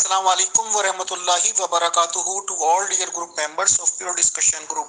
Assalamu alaikum wa rahmatullahi wa barakatuhu to all dear group members of Pure Discussion Group.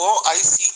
OIC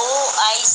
OIC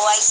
OIC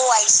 OIC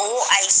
OIC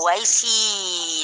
OIC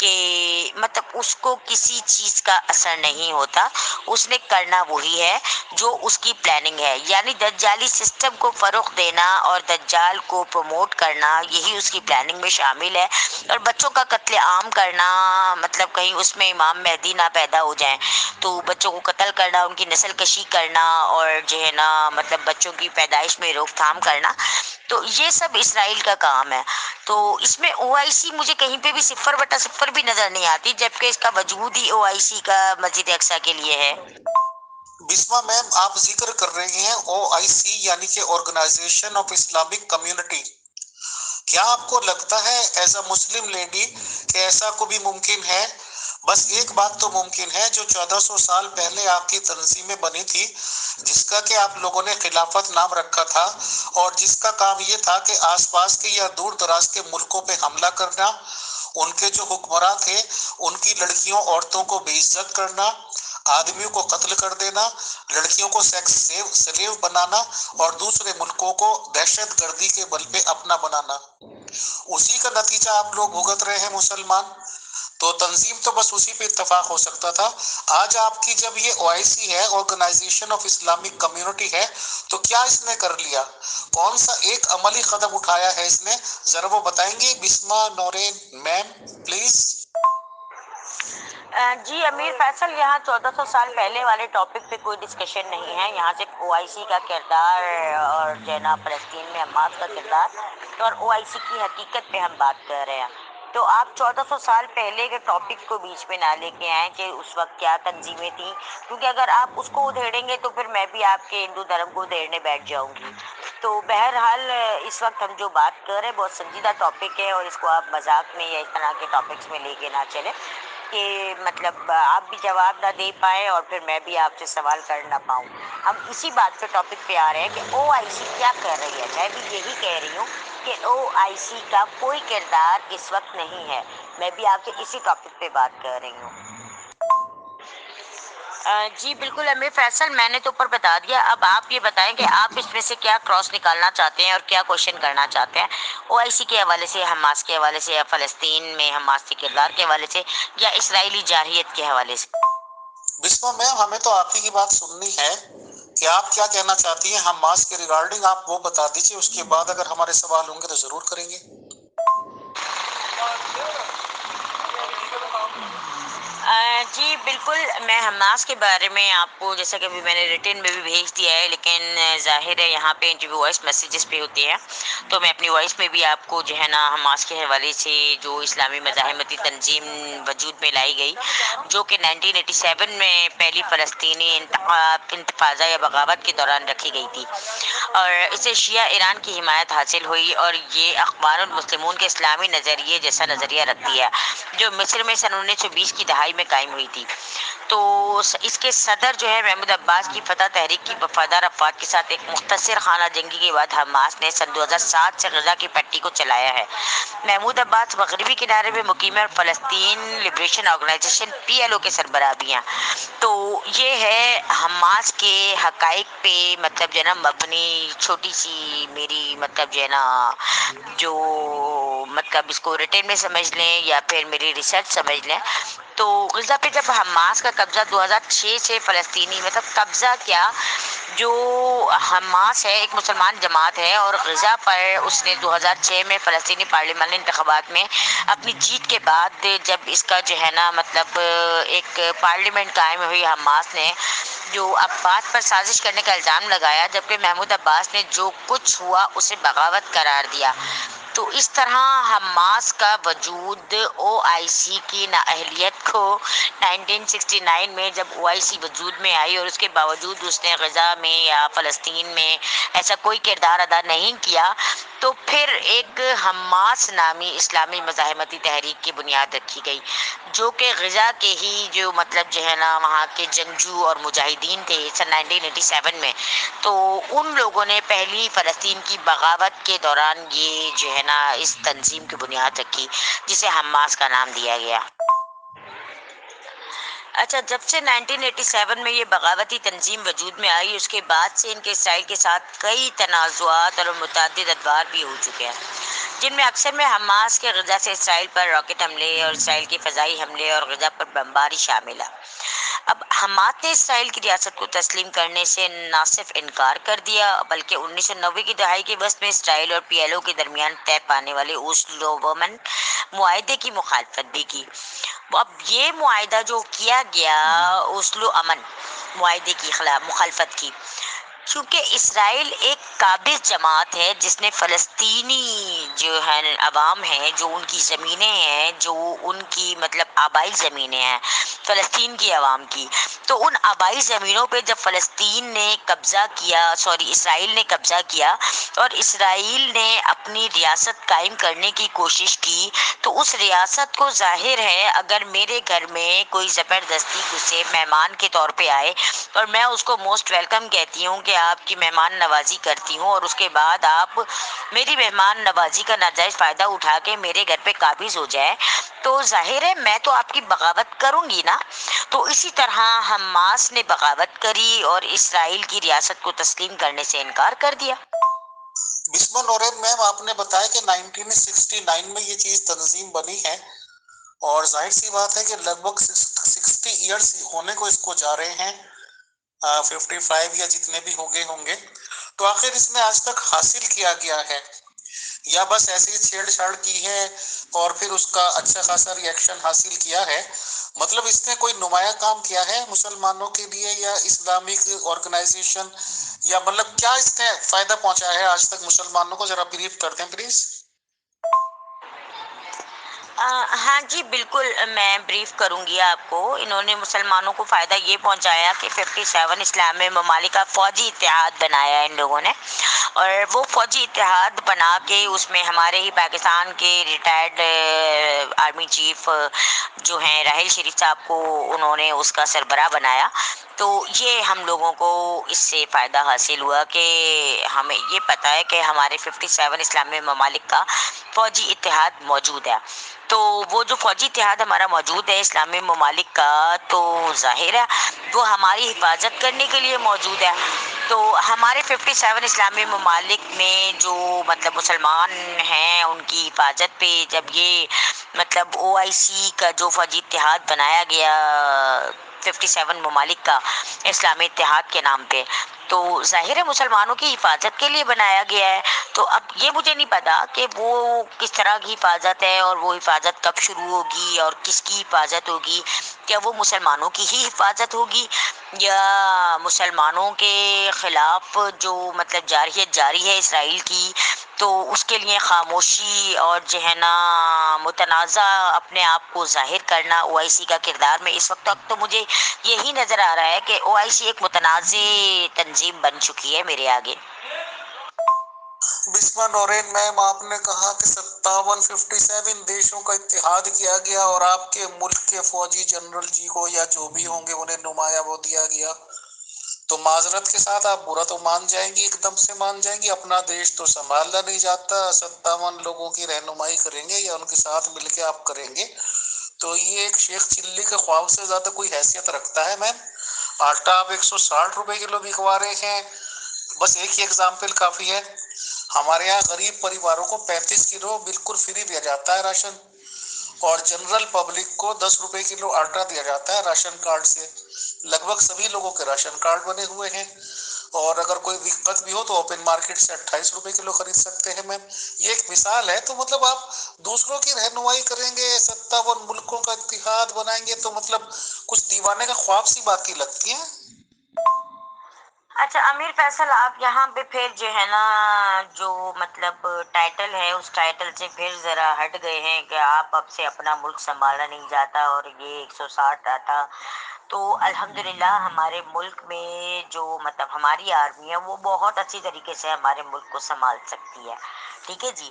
کہ مطلب اس کو کسی چیز کا اثر نہیں ہوتا، اس نے کرنا وہی ہے جو اس کی پلاننگ ہے، یعنی دجالی سسٹم کو فروغ دینا اور دجال کو پروموٹ کرنا، یہی اس کی پلاننگ میں شامل ہے۔ اور بچوں کا قتل عام کرنا، مطلب کہیں اس میں امام مہدی نہ پیدا ہو جائیں تو بچوں کو قتل کرنا، ان کی نسل کشی کرنا، اور جو ہے نا مطلب بچوں کی پیدائش میں روک تھام کرنا، تو یہ سب اسرائیل کا کام ہے۔ تو اس میں او آئی سی مجھے کہیں پہ بھی 0/0 بھی نظر نہیں آتی، جبکہ اس کا وجود ہی او آئی سی کا مسجد اقصیٰ کے لیے ہے۔ بسما میم، آپ ذکر کر رہے ہیں او آئی سی یعنی کہ آرگنائزیشن آف اسلامک کمیونٹی، کیا آپ کو لگتا ہے ایز اے مسلم لیڈی کہ ایسا کو بھی ممکن ہے؟ بس ایک بات تو ممکن ہے، جو 1400 سال پہلے آپ کی تنظیمیں بنی تھی، جس کا کہ آپ لوگوں نے خلافت نام رکھا تھا، اور جس کا کام یہ تھا کہ آس پاس کے یا دور دراز کے ملکوں پہ حملہ کرنا، ان کے جو حکمراں تھے ان کی لڑکیوں عورتوں کو بے عزت کرنا، آدمیوں کو قتل کر دینا، لڑکیوں کو سیکس سلیو بنانا، اور دوسرے ملکوں کو دہشت گردی کے بل پہ اپنا بنانا، اسی کا نتیجہ آپ لوگ بھگت رہے ہیں مسلمان۔ تو تنظیم تو بس اسی پہ اتفاق ہو سکتا تھا۔ آج آپ کی جب یہ او آئی سی ہے، آرگنائزیشن آف اسلامک کمیونٹی ہے، تو کیا اس نے کر لیا؟ کون سا ایک عملی قدم اٹھایا ہے اس نے؟ ذرا وہ بتائیں گے بسما نورین میم پلیز؟ جی امیر فیصل، یہاں 1400 سال پہلے والے ٹاپک پہ کوئی ڈسکشن نہیں ہے، یہاں صرف او آئی سی کا کردار اور جو ہے نا فلسطین میں حماس کا کردار اور او آئی سی کی حقیقت پہ ہم بات کر رہے ہیں۔ تو آپ 1400 سال پہلے کے ٹاپک کو بیچ میں نہ لے کے آئیں کہ اس وقت کیا تنظیمیں تھیں، کیونکہ اگر آپ اس کو ادھیڑیں گے تو پھر میں بھی آپ کے ہندو دھرم کو ادھیڑنے بیٹھ جاؤں گی۔ تو بہرحال اس وقت ہم جو بات کر رہے ہیں بہت سنجیدہ ٹاپک ہے، اور اس کو آپ مذاق میں یا اس طرح کے ٹاپکس میں لے کے نہ چلیں کہ مطلب آپ بھی جواب نہ دے پائیں اور پھر میں بھی آپ سے سوال کر نہ پاؤں۔ ہم اسی بات پہ ٹاپک پہ آ رہے ہیں کہ او آئی سی کیا کر رہی ہے۔ میں بھی یہی کہہ رہی ہوں کہ او آئی سی کا کوئی کردار اس وقت نہیں ہے، میں بھی آپ سے اسی ٹاپک پہ بات کر رہی ہوں۔ جی بالکل امیر فیصل، میں نے تو اوپر بتا دیا، اب آپ یہ بتائیں کہ آپ اس میں سے کیا کراس نکالنا چاہتے ہیں اور کیا کوشچن کرنا چاہتے ہیں، او آئی سی کے حوالے سے، حماس کے حوالے سے، یا فلسطین میں حماس کے کردار کے حوالے سے، یا اسرائیلی جارحیت کے حوالے سے؟ بسما میم، ہمیں تو آپ ہی کی بات سننی ہے کہ آپ کیا کہنا چاہتی ہیں حماس کے ریگارڈنگ، آپ وہ بتا دیجیے، اس کے بعد اگر ہمارے سوال ہوں گے تو ضرور کریں گے۔ جی بالکل، میں حماس کے بارے میں آپ کو جیسا کہ ابھی میں نے ریٹن میں بھی بھیج دیا ہے، لیکن ظاہر ہے یہاں پہ انٹرویو وائس میسیجز پہ ہوتے ہیں، تو میں اپنی وائس میں بھی آپ کو جو ہے نا حماس کے حوالے سے جو اسلامی مزاحمتی تنظیم وجود میں لائی گئی، جو کہ 1987 میں پہلی فلسطینی انتفاضہ یا بغاوت کے دوران رکھی گئی تھی، اور اسے شیعہ ایران کی حمایت حاصل ہوئی، اور یہ اخبار المسلمون کے اسلامی نظریے جیسا نظریہ رکھتی ہے، جو مصر میں سن 1920 کی دہائی میں قائم ہوئی تھی۔ تو اس کے صدر جو ہے محمود عباس کی فتح تحریک کی وفادار افراد کے ساتھ ایک مختصر خانہ جنگی کے بعد حماس نے سن 2007 سے غزہ کی پٹی کو چلایا ہے۔ محمود عباس مغربی کنارے میں مقیم ہے اور فلسطین لبریشن آرگنائزیشن PLO کے سربراہ بھی ہیں۔ تو یہ ہے حماس کے حقائق پہ مطلب جو ہے نا مبنی چھوٹی سی میری مطلب جو ہے نا جو مطلب اس کو ریٹن میں سمجھ لیں یا پھر میری ریسرچ سمجھ لیں۔ تو غزہ پہ جب حماس کا قبضہ 2006 سے فلسطینی مطلب قبضہ کیا، جو حماس ہے ایک مسلمان جماعت ہے، اور غزہ پر اس نے 2006 میں فلسطینی پارلیمانی انتخابات میں اپنی جیت کے بعد جب اس کا جو ہے نا مطلب ایک پارلیمنٹ قائم ہوئی، حماس نے جو عباس پر سازش کرنے کا الزام لگایا، جبکہ محمود عباس نے جو کچھ ہوا اسے بغاوت قرار دیا۔ تو اس طرح حماس کا وجود او آئی سی کی نااہلیت کو 1969 میں جب او آئی سی وجود میں آئی اور اس کے باوجود اس نے غزہ میں یا فلسطین میں ایسا کوئی کردار ادا نہیں کیا، تو پھر ایک حماس نامی اسلامی مزاحمتی تحریک کی بنیاد رکھی گئی، جو کہ غزہ کے ہی جو مطلب جو ہے نا وہاں کے جنگجو اور مجاہدین تھے سن 1987 میں، تو ان لوگوں نے پہلی فلسطین کی بغاوت کے دوران یہ جو ہے نا اس تنظیم کی بنیاد رکھی، جسے حماس کا نام دیا گیا۔ اچھا، جب سے 1987 میں یہ بغاوتی تنظیم وجود میں آئی، اس کے بعد سے ان کے اسرائیل کے ساتھ کئی تنازعات اور متعدد ادوار بھی ہو چکے ہیں، جن میں اکثر میں حماس کے غزہ سے اسرائیل پر راکٹ حملے اور اسرائیل کے فضائی حملے اور غزہ پر بمباری شامل ہے۔ اب حماس نے اسرائیل کی ریاست کو تسلیم کرنے سے نہ صرف انکار کر دیا، بلکہ 1990 کی دہائی کے وسط میں اسرائیل اور پی ایل او کے درمیان طے پانے والے اوسلو ومن معاہدے کی مخالفت بھی کی۔ اب یہ معاہدہ جو کیا گیا، اوسلو امن معاہدے کی خلاف مخالفت کی، کیونکہ اسرائیل ایک قابض جماعت ہے جس نے فلسطینی جو ہے عوام ہیں، جو ان کی زمینیں ہیں، جو ان کی مطلب آبائی زمینیں ہیں فلسطین کی عوام کی، تو ان آبائی زمینوں پہ جب فلسطین نے قبضہ کیا، اسرائیل نے قبضہ کیا اور اسرائیل نے اپنی ریاست قائم کرنے کی کوشش کی، تو اس ریاست کو ظاہر ہے اگر میرے گھر میں کوئی زبردستی گھسے مہمان کے طور پہ آئے اور میں اس کو موسٹ ویلکم کہتی ہوں کہ آپ کی مہمان نوازی کرتی ہوں، اور اس کے بعد آپ میری مہمان نوازی کا ناجائز فائدہ اٹھا کے میرے گھر پہ قابض ہو جائے، تو ظاہر ہے میں تو آپ کی بغاوت کروں گی نا۔ تو اسی طرح حماس نے بغاوت کری اور اسرائیل کی ریاست کو تسلیم کرنے سے انکار کر دیا۔ بسما نورین میم، آپ نے بتایا کہ 1969 میں یہ چیز تنظیم بنی ہے، اور ظاہر سی بات ہے کہ لگ بھگ 60 ایئرس ہونے کو اس کو جا رہے ہیں، 55 یا جتنے بھی ہوں گے، تو آخر اس میں آج تک حاصل کیا گیا ہے یا بس ایسے ہی چھیڑ چھاڑ کی ہے اور پھر اس کا اچھا خاصا ری ایکشن حاصل کیا ہے؟ مطلب اس نے کوئی نمایاں کام کیا ہے مسلمانوں کے لیے یا اسلامک آرگنائزیشن، یا مطلب کیا اس نے فائدہ پہنچایا ہے آج تک مسلمانوں کو؟ ذرا بریف کر دیں پلیز۔ ہاں جی بالکل، میں بریف کروں گی آپ کو۔ انہوں نے مسلمانوں کو فائدہ یہ پہنچایا کہ 57 اسلامی ممالک کا فوجی اتحاد بنایا ان لوگوں نے، اور وہ فوجی اتحاد بنا کے اس میں ہمارے ہی پاکستان کے ریٹائرڈ آرمی چیف جو ہیں راحیل شریف صاحب کو انہوں نے اس کا سربراہ بنایا۔ تو یہ ہم لوگوں کو اس سے فائدہ حاصل ہوا کہ ہمیں یہ پتہ ہے کہ ہمارے 57 اسلامی ممالک کا فوجی اتحاد موجود ہے۔ تو وہ جو فوجی اتحاد ہمارا موجود ہے اسلامی ممالک کا، تو ظاہر ہے وہ ہماری حفاظت کرنے کے لیے موجود ہے۔ تو ہمارے 57 اسلامی ممالک میں جو مطلب مسلمان ہیں ان کی حفاظت پہ جب یہ مطلب او آئی سی کا جو فوجی اتحاد بنایا گیا 57 ممالک کا اسلامی اتحاد کے نام پہ، تو ظاہر ہے مسلمانوں کی حفاظت کے لیے بنایا گیا ہے۔ تو اب یہ مجھے نہیں پتا کہ وہ کس طرح کی حفاظت ہے اور وہ حفاظت کب شروع ہوگی اور کس کی حفاظت ہوگی، کیا وہ مسلمانوں کی ہی حفاظت ہوگی یا مسلمانوں کے خلاف جو مطلب جارحیت جاری ہے اسرائیل کی، تو اس کے لیے خاموشی اور جو ہے نا متنازع اپنے آپ کو ظاہر کرنا او آئی سی کا کردار میں اس وقت تک تو مجھے یہی نظر آ رہا ہے کہ او آئی سی ایک متنازع تنظیم بن چکی ہے میرے آگے۔ بسما نورین میم، آپ نے کہا کہ 57 دیشوں کا اتحاد کیا گیا اور آپ کے ملک کے فوجی جنرل جی کو یا جو بھی ہوں گے انہیں نمایاں وہ دیا گیا، تو معذرت کے ساتھ آپ برا تو مان جائیں گی، ایک دم سے مان جائیں گی، اپنا دیش تو سنبھالا نہیں جاتا، 57 لوگوں کی رہنمائی کریں گے یا ان کے ساتھ مل کے آپ کریں گے، تو یہ ایک شیخ چلی کے خواب سے زیادہ کوئی حیثیت رکھتا ہے میم؟ آٹا آپ 160 روپے کلو بکوا رہے ہیں، بس ایک ہی ایگزامپل کافی ہے۔ ہمارے یہاں غریب پریواروں کو 35 کلو بالکل فری دیا جاتا ہے راشن، اور جنرل پبلک کو 10 روپے کلو آٹا دیا جاتا ہے راشن کارڈ سے۔ لگ بھگ سبھی لوگوں کے راشن کارڈ بنے ہوئے ہیں، اور اگر کوئی دقت بھی ہو تو اوپن مارکیٹ سے 28 روپے کلو خرید سکتے ہیں میم۔ یہ ایک مثال ہے۔ تو مطلب آپ دوسروں کی رہنمائی کریں گے، 57 ملکوں کا اتحاد بنائیں گے، تو مطلب کچھ دیوانے کا خواب سی بات کی لگتی ہے۔ اچھا امیر فیصل، آپ یہاں پہ پھر جو ہے نا جو مطلب ٹائٹل ہے اس ٹائٹل سے پھر ذرا ہٹ گئے ہیں کہ آپ اب سے اپنا ملک سنبھالا نہیں جاتا اور یہ 160 آتا۔ تو الحمدللہ ہمارے ملک میں جو مطلب ہماری آرمی ہے وہ بہت اچھی طریقے سے ہمارے ملک کو سنبھال سکتی ہے، ٹھیک ہے جی۔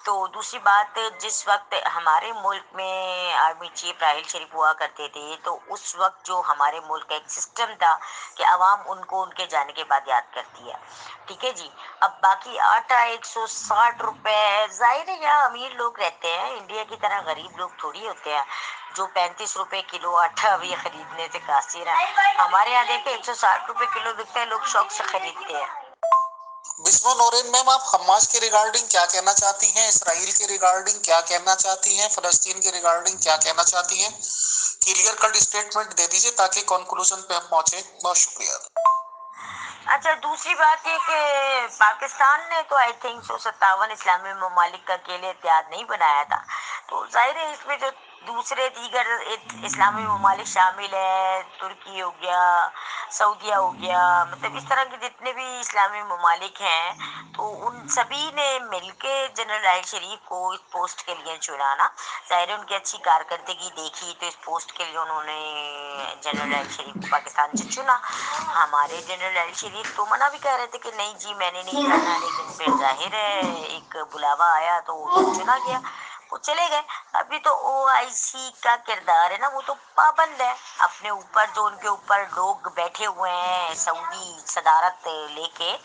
تو دوسری بات، جس وقت ہمارے ملک میں آرمی چیف راحیل شریف ہوا کرتے تھے تو اس وقت جو ہمارے ملک کا ایک سسٹم تھا کہ عوام ان کو ان کے جانے کے بعد یاد کرتی ہے، ٹھیک ہے جی. اب باقی آٹا 160 روپے، ظاہر ہے یہاں امیر لوگ رہتے ہیں، انڈیا کی طرح غریب لوگ تھوڑی ہوتے ہیں جو 35 روپے کلو آٹا بھی خریدنے سے قاصر ہیں. ہمارے یہاں دیکھیں 160 روپے کلو بکتا ہے، لوگ شوق سے خریدتے ہیں. بسما نورین میم، آپ حماس کے ریگارڈنگ کیا کہنا چاہتی ہیں؟ اسرائیل کے ریگارڈنگ کیا کہنا چاہتی ہیں؟ فلسطین کے ریگارڈنگ کیا کہنا چاہتی ہیں؟ کلیئر کٹ اسٹیٹمنٹ دے دیجیے تاکہ کنکلوژن پہ ہم پہنچے. بہت شکریہ. اچھا، دوسری بات یہ کہ پاکستان نے تو آئی تھنک 157 اسلامی ممالک کا اکیلے اتحاد نہیں بنایا تھا، تو ظاہر ہے اس میں جو دوسرے دیگر اسلامی ممالک شامل ہیں، ترکی ہو گیا، سعودیہ ہو گیا، مطلب اس طرح کے جتنے بھی اسلامی ممالک ہیں تو ان سبھی نے مل کے جنرل راحیل شریف کو اس پوسٹ کے لیے چنا نا. ظاہر ان کی اچھی کارکردگی دیکھی تو اس پوسٹ کے لیے انہوں نے جنرل راحیل شریف کو پاکستان سے چنا. ہمارے جنرل راحیل شریف تو منع بھی کہہ رہے تھے کہ نہیں جی میں نے نہیں کرنا، لیکن پھر ظاہر ہے ایک بلاوا آیا تو چنا گیا، وہ چلے گئے. ابھی تو او آئی سی کا کردار ہے نا، وہ تو پابند ہے اپنے اوپر، جو ان کے اوپر لوگ بیٹھے ہوئے ہیں سعودی صدارت لے کے،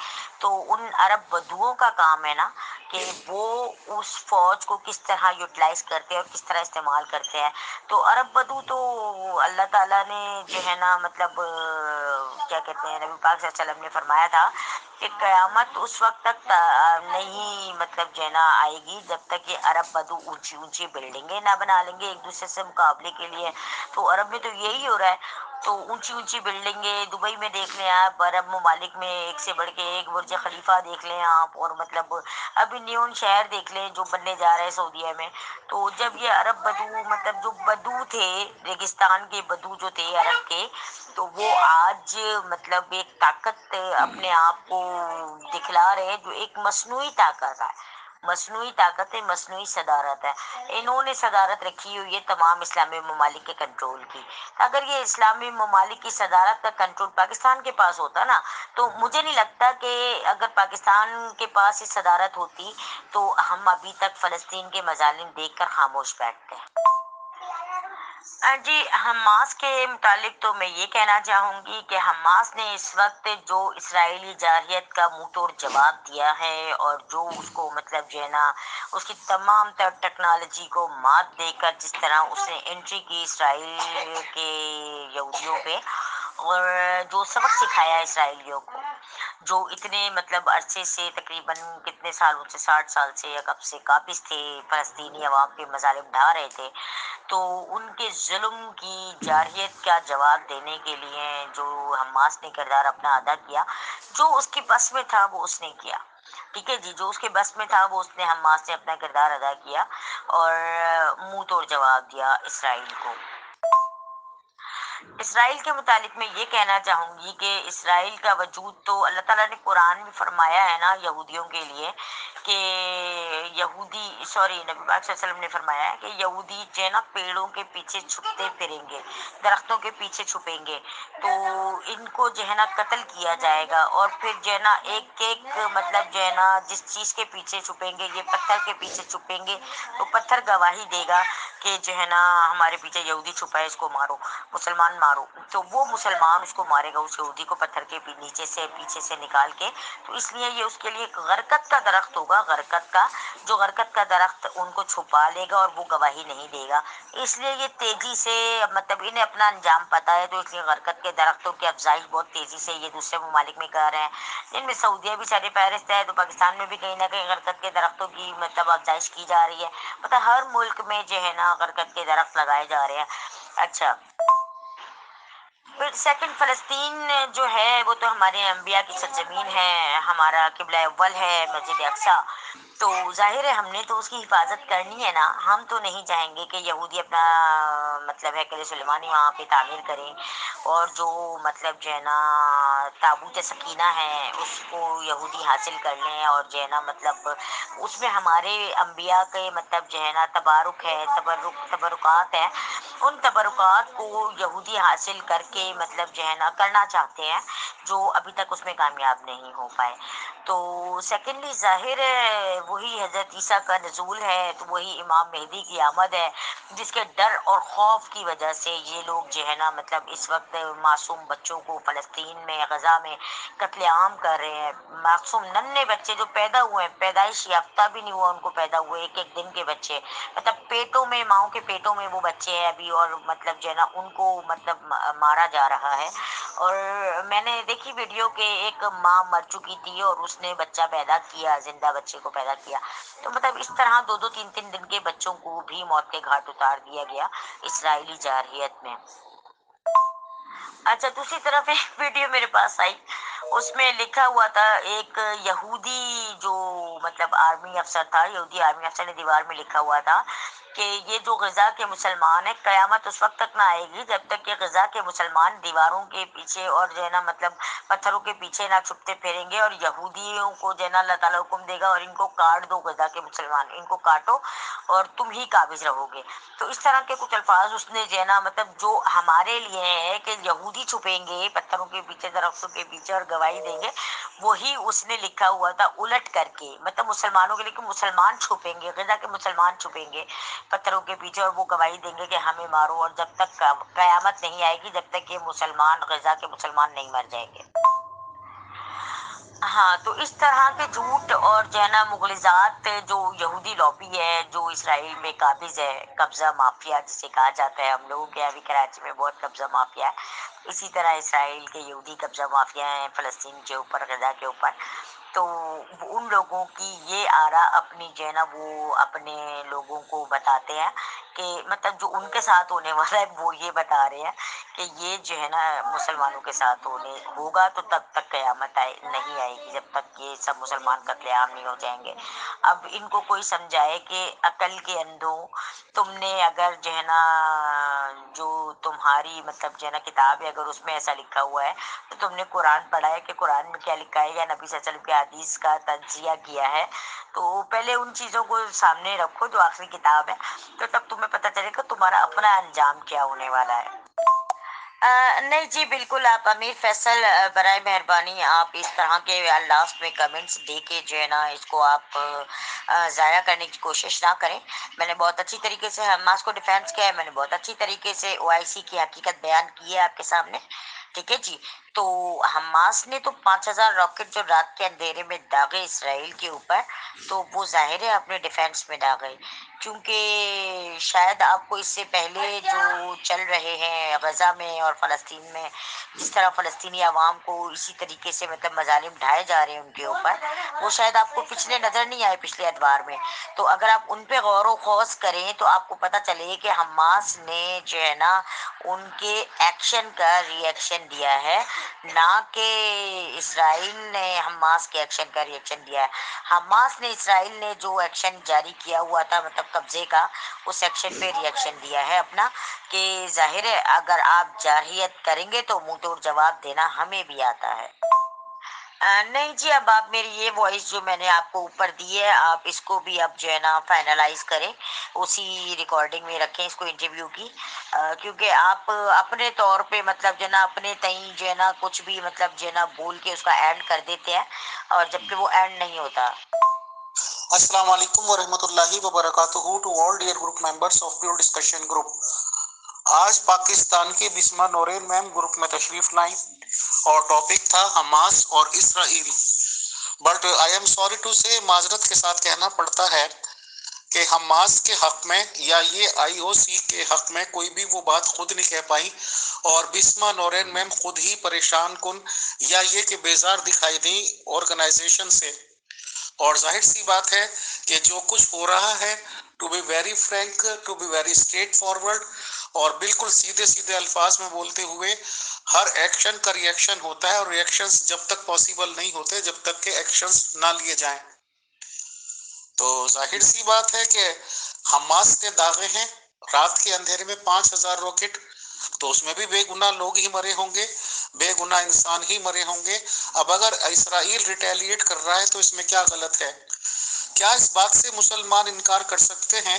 تو ان عرب بدوؤں کا کام ہے نا کہ وہ اس فوج کو کس طرح یوٹیلائز کرتے ہیں اور کس طرح استعمال کرتے ہیں. تو عرب بدو تو اللہ تعالیٰ نے جو ہے نا مطلب کیا کہتے ہیں، نبی پاک صلی اللہ علیہ وسلم نے فرمایا تھا کہ قیامت اس وقت تک نہیں مطلب جو ہے نا آئے گی جب تک کہ عرب بدو اونچی اونچی بلڈنگیں نہ بنا لیں گے ایک دوسرے سے مقابلے کے لیے. تو عرب میں تو یہی ہو رہا ہے، تو اونچی اونچی بلڈنگیں دبئی میں دیکھ لیں آپ، عرب ممالک میں ایک سے بڑھ کے ایک برج خلیفہ دیکھ لیں آپ، اور مطلب ابھی نیون شہر دیکھ لیں جو بننے جا رہے ہیں سعودیہ میں. تو جب یہ عرب بدو مطلب جو بدو تھے، ریگستان کے بدو جو تھے عرب کے، تو وہ آج مطلب ایک طاقت اپنے آپ کو دکھلا رہے ہیں جو ایک مصنوعی طاقت ہے، مصنوعی طاقت ہے، مصنوعی صدارت ہے. انہوں نے صدارت رکھی ہوئی ہے تمام اسلامی ممالک کے کنٹرول کی. اگر یہ اسلامی ممالک کی صدارت کا کنٹرول پاکستان کے پاس ہوتا نا، تو مجھے نہیں لگتا کہ اگر پاکستان کے پاس یہ صدارت ہوتی تو ہم ابھی تک فلسطین کے مظالم دیکھ کر خاموش بیٹھتے ہیں. جی، حماس کے متعلق تو میں یہ کہنا چاہوں گی کہ حماس نے اس وقت جو اسرائیلی جارحیت کا منہ توڑ جواب دیا ہے اور جو اس کو مطلب جو ہے نا اس کی تمام تر ٹیکنالوجی کو مات دے کر جس طرح اس نے انٹری کی اسرائیل کے یہودیوں پہ، اور جو سبق سکھایا اسرائیلیوں کو، جو اتنے مطلب عرصے سے تقریباً کتنے سالوں سے 60 سال سے یا کب سے قابض تھے فلسطینی عوام کے مظالم ڈھا رہے تھے، تو ان کے ظلم کی جارحیت کا جواب دینے کے لیے جو حماس نے کردار اپنا ادا کیا، جو اس کی بس میں تھا وہ اس نے کیا. ٹھیک ہے جی، جو اس کے بس میں تھا وہ اس نے حماس نے اپنا کردار ادا کیا اور منہ توڑ جواب دیا اسرائیل کو. اسرائیل کے متعلق میں یہ کہنا چاہوں گی کہ اسرائیل کا وجود تو اللہ تعالیٰ نے قرآن میں فرمایا ہے نا یہودیوں کے لیے کہ یہودی نبی پاک صلی اللہ علیہ وسلم نے فرمایا ہے کہ یہودی جو ہے نا پیڑوں کے پیچھے چھپتے پھریں گے، درختوں کے پیچھے چھپیں گے، تو ان کو جو ہے نا قتل کیا جائے گا. اور پھر جو ہے نا ایک ایک مطلب جو ہے نا جس چیز کے پیچھے چھپیں گے، یہ پتھر کے پیچھے چھپیں گے تو پتھر گواہی دے گا کہ جو ہے نا ہمارے پیچھے یہودی چھپا ہے، اس کو مارو، مسلمان مارو. تو وہ مسلمان اس کو مارے گا، اس یہودی کو پتھر کے نیچے سے پیچھے سے نکال کے. تو اس لیے یہ اس کے لیے ایک غرقت کا درخت ہوگا، غرقت کا، جو غرقت کا درخت ان کو چھپا لے گا اور وہ گواہی نہیں دے گا. اس لیے یہ تیزی سے مطلب انہیں اپنا انجام پتا ہے، تو اس لیے غرقت کے درختوں کی افزائش بہت تیزی سے یہ دوسرے ممالک میں کر رہے ہیں، جن میں سعودیہ بھی سر فہرست ہے. تو پاکستان میں بھی کہیں نہ کہیں غرقت کے درختوں کی مطلب افزائش کی جا رہی ہے، مطلب ہر ملک میں جو ہے نا غرقت کے درخت لگائے جا رہے ہیں. اچھا، پھر سیکنڈ، فلسطین جو ہے وہ تو ہمارے انبیاء کی سرزمین ہے، ہمارا قبلہ اول ہے مسجد اقصیٰ. تو ظاہر ہے ہم نے تو اس کی حفاظت کرنی ہے نا. ہم تو نہیں چاہیں گے کہ یہودی اپنا مطلب ہے کہ سلیمانی وہاں پہ تعمیر کریں اور جو مطلب جو ہے نا تابوت سکینہ ہے اس کو یہودی حاصل کر لیں، اور جو ہے نا مطلب اس میں ہمارے انبیاء کے مطلب جو ہے نا تبارک ہے، تبرکات ہیں، ان تبرکات کو یہودی حاصل کر کے مطلب جو ہے نا کرنا چاہتے ہیں، جو ابھی تک اس میں کامیاب نہیں ہو پائے. تو سیکنڈلی ظاہر ہے وہی حضرت عیسیٰ کا نزول ہے، تو وہی امام مہدی کی آمد ہے، جس کے ڈر اور خوف کی وجہ سے یہ لوگ جو ہے نا مطلب اس وقت معصوم بچوں کو فلسطین میں غزہ میں قتل عام کر رہے ہیں۔ معصوم ننھے بچے جو پیدا ہوئے ہیں، پیدائش یافتہ بھی نہیں ہوا ان کو پیدا ہوئے، ایک ایک دن کے بچے، مطلب پیٹوں میں، ماؤں کے پیٹوں میں وہ بچے ہیں ابھی، اور مطلب جو ہے نا ان کو مطلب مارا جا رہا ہے۔ اور میں نے دیکھی ویڈیو کہ ایک ماں مر چکی تھی اور اس نے بچہ پیدا کیا، زندہ بچے کو پیدا کیا۔ تو مطلب اس طرح دو دو تین تین دن کے بچوں کو بھی موت کے گھاٹ اتار دیا گیا اسرائیلی جارحیت میں۔ اچھا، دوسری طرف ایک ویڈیو میرے پاس آئی، اس میں لکھا ہوا تھا، ایک یہودی جو مطلب آرمی افسر تھا، یہودی آرمی افسر نے دیوار میں لکھا ہوا تھا کہ یہ جو غزہ کے مسلمان ہیں، قیامت اس وقت تک نہ آئے گی جب تک کہ غزہ کے مسلمان دیواروں کے پیچھے اور جو ہے نا مطلب پتھروں کے پیچھے نہ چھپتے پھریں گے، اور یہودیوں کو جو ہے نا اللہ تعالیٰ حکم دے گا اور ان کو کاٹ دو، غزہ کے مسلمان ان کو کاٹو اور تم ہی قابض رہو گے۔ تو اس طرح کے کچھ الفاظ اس نے جو ہے نا مطلب جو ہمارے لیے ہے کہ یہودی چھپیں گے پتھروں کے پیچھے، درختوں کے پیچھے اور گواہی دیں گے، وہی اس نے لکھا ہوا تھا الٹ کر کے، مطلب مسلمانوں کے لیے کہ مسلمان چھپیں گے، غزہ کے مسلمان چھپیں گے پتھروں کے پیچھے اور وہ گواہی دیں گے کہ ہمیں مارو، اور جب تک قیامت نہیں آئے گی جب تک کہ مسلمان، غزہ کے مسلمان نہیں مر جائیں گے۔ ہاں، تو اس طرح کے جھوٹ اور جو ہے نا مغلظات، جو یہودی لابی ہے جو اسرائیل میں قابض ہے، قبضہ مافیا جسے کہا جاتا ہے، ہم لوگوں کے یہاں بھی کراچی میں بہت قبضہ مافیا ہے، اسی طرح اسرائیل کے یہودی قبضہ مافیا ہیں فلسطین کے اوپر، غزہ کے اوپر۔ تو ان لوگوں کی یہ آراء اپنی جو ہے نا وہ اپنے لوگوں کو بتاتے ہیں کہ مطلب جو ان کے ساتھ ہونے والا ہے وہ یہ بتا رہے ہیں کہ یہ جو ہے نا مسلمانوں کے ساتھ ہوگا تو تب تک قیامت نہیں آئے گی جب تک یہ سب مسلمان قتل عام نہیں ہو جائیں گے۔ اب ان کو کوئی سمجھائے کہ عقل کے اندھوں، تم نے اگر جو ہے نا جو تمہاری مطلب جو ہے نا کتاب ہے اگر اس میں ایسا لکھا ہوا ہے تو تم نے قرآن پڑھا ہے کہ قرآن میں کیا لکھا ہے، یا نبی صلی اللہ علیہ وسلم کی حدیث کا تجزیہ کیا ہے، تو پہلے ان چیزوں کو سامنے رکھو جو آخری کتاب ہے، تو تب تمہیں پتہ چلے گا تمہارا اپنا انجام کیا ہونے والا ہے۔ نہیں جی بالکل، آپ امیر فیصل برائے مہربانی آپ اس طرح کے لاسٹ میں کمنٹس دے کے جو ہے نا اس کو آپ ضائع کرنے کی کوشش نہ کریں۔ میں نے بہت اچھی طریقے سے حماس کو ڈیفینس کیا ہے، میں نے بہت اچھی طریقے سے OIC کی حقیقت بیان کی ہے آپ کے سامنے، ٹھیک ہے جی۔ تو حماس نے تو 5000 راکٹ جو رات کے اندھیرے میں داغے اسرائیل کے اوپر، تو وہ ظاہر ہے اپنے ڈیفینس میں داغے، کیونکہ شاید آپ کو اس سے پہلے جو چل رہے ہیں غزہ میں اور فلسطین میں، جس طرح فلسطینی عوام کو اسی طریقے سے مطلب مظالم ڈھائے جا رہے ہیں ان کے اوپر، وہ شاید آپ کو پچھلے نظر نہیں آئے پچھلے ادوار میں، تو اگر آپ ان پہ غور و خوض کریں تو آپ کو پتہ چلے کہ حماس نے جو ہے نا ان کے ایکشن کا ری ایکشن دیا ہے، نہ کہ اسرائیل نے حماس کے ایکشن کا ری ایکشن دیا ہے۔ حماس نے اسرائیل نے جو ایکشن جاری کیا ہوا تھا مطلب قبضے کا، اس ایکشن پہ ری ایکشن دیا ہے اپنا، کہ ظاہر ہے اگر آپ جارحیت کریں گے تو منہ توڑ جواب دینا ہمیں بھی آتا ہے۔ نہیں جی، اب آپ میری یہ وائس جو میں نے آپ کو اوپر دی ہے، آپ اس کو بھی اب جو ہے نا فائنلائز کریں، اسی ریکارڈنگ میں رکھیں اس کو انٹرویو کی، کیونکہ آپ اپنے طور پہ مطلب جو ہے نا اپنے تئیں جو ہے نا کچھ بھی مطلب جو ہے نا بول کے اس کا اینڈ کر دیتے ہیں، اور جبکہ وہ اینڈ نہیں ہوتا۔ السلام علیکم ورحمۃ اللہ وبرکاتہ to all dear group members of pure discussion group. آج پاکستان کی بسمہ نورین میم گروپ میں تشریف لائیں اور ٹاپک تھا حماس اور Israel, but I am sorry to say, معذرت کے ساتھ کہنا پڑتا ہے کہ حماس کے حق میں یا یہ IOC کے حق میں کوئی بھی وہ بات خود نہیں کہہ پائی، اور بسمہ نورین میم خود ہی پریشان کن یا یہ کہ بیزار دکھائی دیں آرگنائزیشن سے، اور ظاہر سی بات ہے کہ جو کچھ ہو رہا ہے، to be very frank, to be very straightforward, اور بالکل سیدھے سیدھے الفاظ میں بولتے ہوئے، ہر ایکشن کا ری ایکشن ہوتا ہے، اور ری ایکشنز جب تک پاسبل نہیں ہوتے جب تک کہ ایکشنز نہ لیے جائیں۔ تو ظاہر سی بات ہے کہ حماس کے داغے ہیں رات کے اندھیرے میں 5000 راکٹ، تو اس میں بھی بے گناہ لوگ ہی مرے ہوں گے، بے گناہ انسان ہی مرے ہوں گے۔ اب اگر اسرائیل ریٹیلیٹ کر رہا ہے تو اس میں کیا غلط ہے؟ کیا اس بات سے مسلمان انکار کر سکتے ہیں